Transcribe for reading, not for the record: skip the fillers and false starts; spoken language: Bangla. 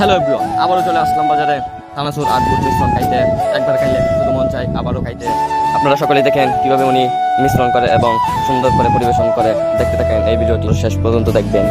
হ্যালো এভরিওয়ান, আবারও চলে আসলাম বাজারে চানাচুর আর বুট মিশ্রণ খাইতে। একবার খাইলে শুধু মন চাই আবারও খাইতে। আপনারা সকলেই দেখেন কিভাবে উনি মিশ্রণ করে এবং সুন্দর করে পরিবেশন করে। দেখতে থাকেন এই ভিডিওটি শেষ পর্যন্ত দেখবেন।